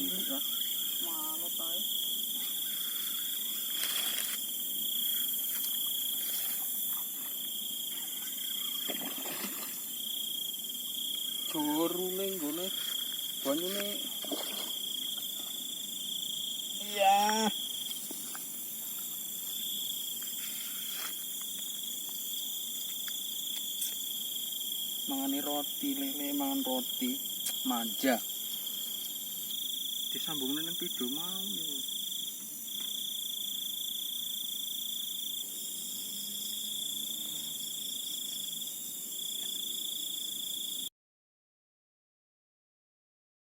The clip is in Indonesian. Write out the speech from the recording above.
cilik lah. Manut ae. Jorune nggone banyune. Iya. Mangani roti lele, mangan roti manja. Disambungin nang video mau.